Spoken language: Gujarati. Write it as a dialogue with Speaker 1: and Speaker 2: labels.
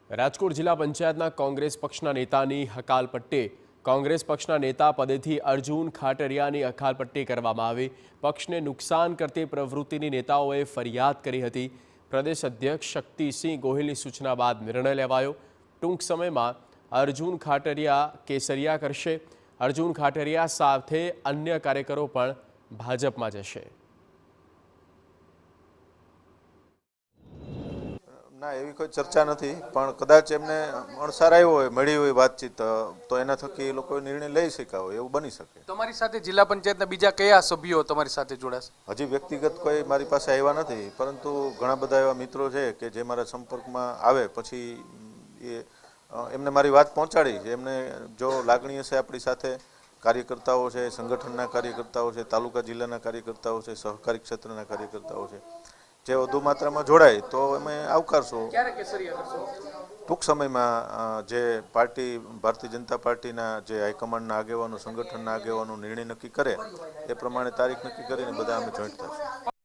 Speaker 1: રાજકોટ જિલ્લા પંચાયતના કોંગ્રેસ પક્ષના નેતાની હકાલપટ્ટી કોંગ્રેસ પક્ષના નેતા પદેથી અર્જુન ખાટરિયાની હકાલપટ્ટી કરવામાં આવી। પક્ષને નુકસાન કરતી પ્રવૃત્તિની નેતાઓએ ફરિયાદ કરી હતી। પ્રદેશ અધ્યક્ષ શક્તિસિંહ ગોહિલની સૂચના બાદ નિર્ણય લેવાયો। ટૂંક સમયમાં અર્જુન ખાટરિયા કેસરિયા કરશે। અર્જુન ખાટરિયા સાથે અન્ય કાર્યકરો પણ ભાજપમાં જશે।
Speaker 2: ના, એવી કોઈ ચર્ચા નથી, પણ કદાચ એમને અણસાર આવ્યો હોય, મળી હોય વાતચીત, તો એના થકી એ લોકો નિર્ણય લઈ શક્યા હોય, એવું બની શકે।
Speaker 3: તમારી સાથે જિલ્લા પંચાયતના બીજા કયા સભ્યો તમારી સાથે જોડાશે?
Speaker 2: હજી વ્યક્તિગત કોઈ મારી પાસે આવ્યા નથી, પરંતુ ઘણા બધા એવા મિત્રો છે કે જે મારા સંપર્કમાં આવે પછી એમને મારી વાત પહોંચાડી છે। એમને જો લાગણી હશે આપણી સાથે, કાર્યકર્તાઓ છે, સંગઠનના કાર્યકર્તાઓ છે, તાલુકા જિલ્લાના કાર્યકર્તાઓ છે, સહકારી ક્ષેત્રના કાર્યકર્તાઓ છે, જે વધુ માત્રામાં જોડાય તો અમે આવકારશું।
Speaker 3: ક્યારે કેસરિયા કરશો?
Speaker 2: ટૂંક સમયમાં જે પાર્ટી ભારતીય જનતા પાર્ટીના જે હાઈકમાન્ડના આગેવાનો, સંગઠનના આગેવાનો નિર્ણય નક્કી કરે એ પ્રમાણે તારીખ નક્કી કરીને બધા અમે જોઈન્ટ થશું।